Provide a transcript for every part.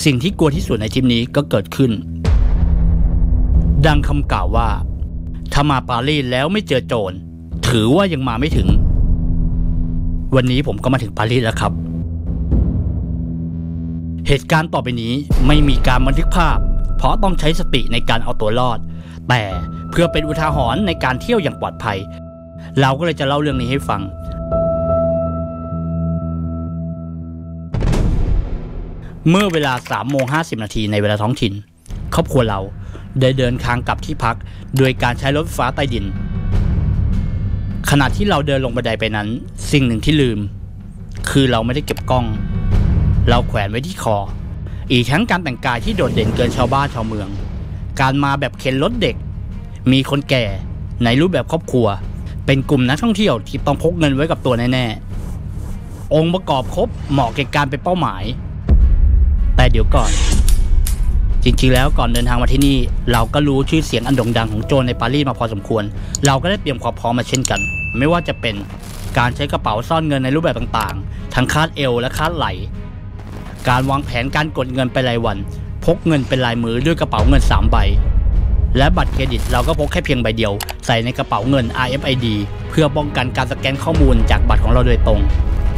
สิ่งที่กลัวที่สุดในทริปนี้ก็เกิดขึ้นดังคำกล่าวว่าถ้ามาปารีสแล้วไม่เจอโจรถือว่ายังมาไม่ถึงวันนี้ผมก็มาถึงปารีสแล้วครับเหตุการณ์ต่อไปนี้ไม่มีการบันทึกภาพเพราะต้องใช้สติในการเอาตัวรอดแต่เพื่อเป็นอุทาหรณ์ในการเที่ยวอย่างปลอดภัยเราก็เลยจะเล่าเรื่องนี้ให้ฟังเมื่อเวลา 3:50 นาทีในเวลาท้องถิ่นครอบครัวเราได้เดินทางกลับที่พักโดยการใช้รถไฟฟ้าใต้ดินขณะที่เราเดินลงบันไดไปนั้นสิ่งหนึ่งที่ลืมคือเราไม่ได้เก็บกล้องเราแขวนไว้ที่คออีกทั้งการแต่งกายที่โดดเด่นเกินชาวบ้านชาวเมืองการมาแบบเข็นรถเด็กมีคนแก่ในรูปแบบครอบครัวเป็นกลุ่มนักท่องเที่ยวที่ต้องพกเงินไว้กับตัวแน่ๆองค์ประกอบครบเหมาะแก่การเป็นเป้าหมายแต่เดี๋ยวก่อนจริงๆแล้วก่อนเดินทางมาที่นี่เราก็รู้ชื่อเสียงอันโด่งดังของโจรในปารีสมาพอสมควรเราก็ได้เตรียมความพร้อมมาเช่นกันไม่ว่าจะเป็นการใช้กระเป๋าซ่อนเงินในรูปแบบต่างๆทั้งคาดเอวและคาดไหล่การวางแผนการกดเงินเป็นรายวันพกเงินเป็นลายมือด้วยกระเป๋าเงิน3 ใบและบัตรเครดิตเราก็พกแค่เพียงใบเดียวใส่ในกระเป๋าเงิน RFID เพื่อป้องกันการสแกนข้อมูลจากบัตรของเราโดยตรง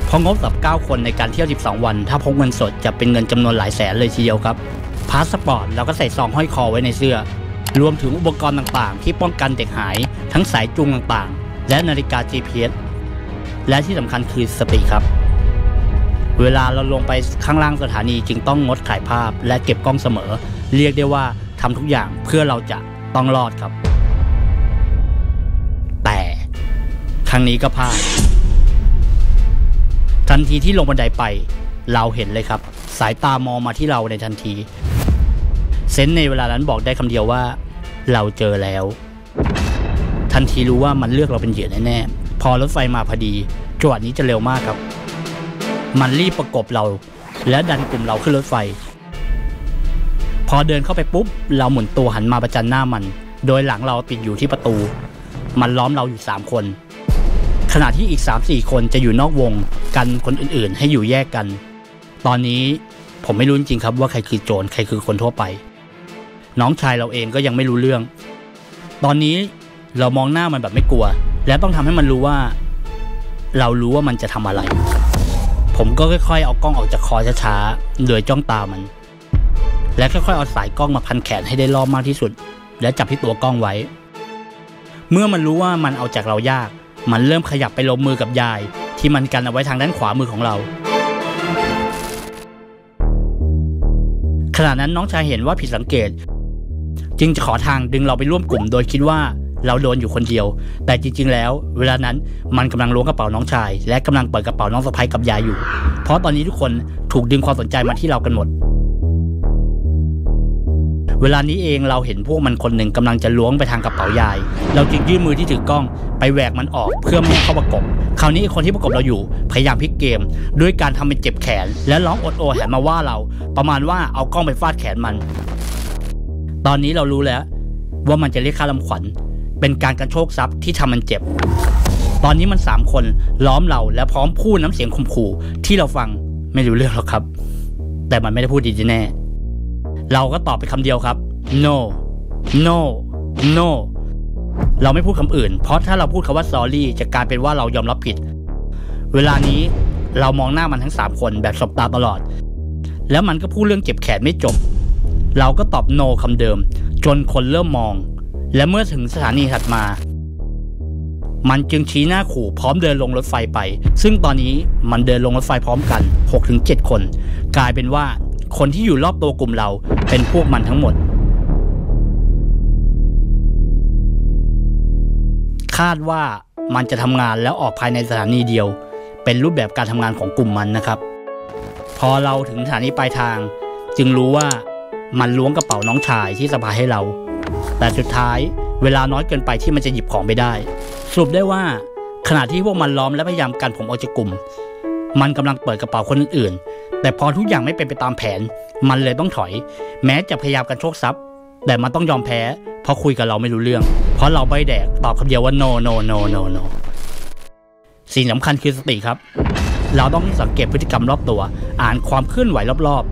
เพราะงบสำหรับ9 คนในการเที่ยว12 วันถ้าพกเงินสดจะเป็นเงินจำนวนหลายแสนเลยทีเดียวครับพาสปอร์ตเราก็ใส่ซองห้อยคอไว้ในเสื้อรวมถึงอุปกรณ์ต่างๆที่ป้องกันเด็กหายทั้งสายจูงต่างๆและนาฬิกา GPS และที่สำคัญคือสติครับเวลาเราลงไปข้างล่างสถานีจึงต้องงดถ่ายภาพและเก็บกล้องเสมอเรียกได้ว่าทำทุกอย่างเพื่อเราจะต้องรอดครับแต่ครั้งนี้ก็พลาดทันทีที่ลงบันไดไปเราเห็นเลยครับสายตามองมาที่เราในทันทีเซนส์ในเวลานั้นบอกได้คำเดียวว่าเราเจอแล้วทันทีรู้ว่ามันเลือกเราเป็นเหยื่อแน่ๆพอรถไฟมาพอดีจังหวะนี้จะเร็วมากครับมันรีบประกบเราและดันกลุ่มเราขึ้นรถไฟพอเดินเข้าไปปุ๊บเราหมุนตัวหันมาประจันหน้ามันโดยหลังเราติดอยู่ที่ประตูมันล้อมเราอยู่3 คนขณะที่อีก 3-4 คนจะอยู่นอกวงกันคนอื่นๆให้อยู่แยกกันตอนนี้ผมไม่รู้จริงๆครับว่าใครคือโจรใครคือคนทั่วไปน้องชายเราเองก็ยังไม่รู้เรื่องตอนนี้เรามองหน้ามันแบบไม่กลัวและต้องทำให้มันรู้ว่าเรารู้ว่ามันจะทำอะไรผมก็ค่อยๆเอากล้องออกจากคอช้าๆโดยจ้องตามันและค่อยๆเอาสายกล้องมาพันแขนให้ได้รอบมากที่สุดและจับที่ตัวกล้องไว้เมื่อมันรู้ว่ามันเอาจากเรายากมันเริ่มขยับไปลงมือกับยายที่มันกันเอาไว้ทางด้านขวามือของเราขณะนั้นน้องชายเห็นว่าผิดสังเกตจึงจะขอทางดึงเราไปร่วมกลุ่มโดยคิดว่าเราโดนอยู่คนเดียวแต่จริงๆแล้วเวลานั้นมันกำลังล้วงกระเป๋าน้องชายและกำลังเปิดกระเป๋าน้องสะใภ้กับยายอยู่เพราะตอนนี้ทุกคนถูกดึงความสนใจมาที่เรากันหมดเวลานี้เองเราเห็นพวกมันคนหนึ่งกำลังจะล้วงไปทางกระเป๋ายายเราจึงยื่นมือที่ถือกล้องไปแหวกมันออกเพื่อไม่ให้เข้าประกบคราวนี้คนที่ประกบเราอยู่พยายามพลิกเกมด้วยการทำเป็นเจ็บแขนและร้องโอดโอยหันมาว่าเราประมาณว่าเอากล้องไปฟาดแขนมันตอนนี้เรารู้แล้วว่ามันจะเรียกค่าลำขวัญเป็นการกันโชคทรัพย์ที่ทำมันเจ็บตอนนี้มัน3 คนล้อมเราและพร้อมพูดน้ำเสียงข่มขู่ที่เราฟังไม่รู้เรื่องหรอกครับแต่มันไม่ได้พูดดีแน่เราก็ตอบไปคำเดียวครับ no no no เราไม่พูดคำอื่นเพราะถ้าเราพูดคำว่า sorry จะกลายเป็นว่าเรายอมรับผิดเวลานี้เรามองหน้ามันทั้ง3 คนแบบสบตาตลอดแล้วมันก็พูดเรื่องเจ็บแขนไม่จบเราก็ตอบ no คำเดิมจนคนเริ่มมองและเมื่อถึงสถานีถัดมามันจึงชี้หน้าขู่พร้อมเดินลงรถไฟไปซึ่งตอนนี้มันเดินลงรถไฟพร้อมกัน 6-7 คนกลายเป็นว่าคนที่อยู่รอบตัวกลุ่มเราเป็นพวกมันทั้งหมดคาดว่ามันจะทำงานแล้วออกภายในสถานีเดียวเป็นรูปแบบการทำงานของกลุ่มมันนะครับพอเราถึงสถานีปลายทางจึงรู้ว่ามันล้วงกระเป๋าน้องชายที่สะพายให้เราแต่สุดท้ายเวลาน้อยเกินไปที่มันจะหยิบของไปได้สรุปได้ว่าขณะที่พวกมันล้อมและพยายามกันผมออกจากกลุ่มมันกำลังเปิดกระเป๋าคนอื่นๆแต่พอทุกอย่างไม่เป็นไปตามแผนมันเลยต้องถอยแม้จะพยายามกันโชคทรัพย์แต่มันต้องยอมแพ้เพราะคุยกับเราไม่รู้เรื่องเพราะเราใบแดกตอบคำเดียวว่า no no no no no สิ่งสำคัญคือสติครับเราต้องสังเกตพฤติกรรมรอบตัวอ่านความเคลื่อนไหวรอบ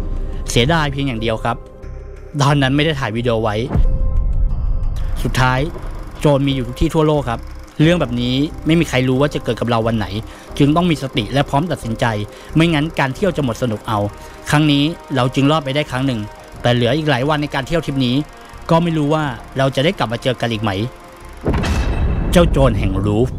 เสียดายเพียงอย่างเดียวครับตอนนั้นไม่ได้ถ่ายวิดีโอไว้สุดท้ายโจรมีอยู่ทุกที่ทั่วโลกครับเรื่องแบบนี้ไม่มีใครรู้ว่าจะเกิดกับเราวันไหนจึงต้องมีสติและพร้อมตัดสินใจไม่งั้นการเที่ยวจะหมดสนุกเอาครั้งนี้เราจึงรอดไปได้ครั้งหนึ่งแต่เหลืออีกหลายวันในการเที่ยวทริปนี้ก็ไม่รู้ว่าเราจะได้กลับมาเจอกันอีกไหมเจ้าโจรแห่งรูฟ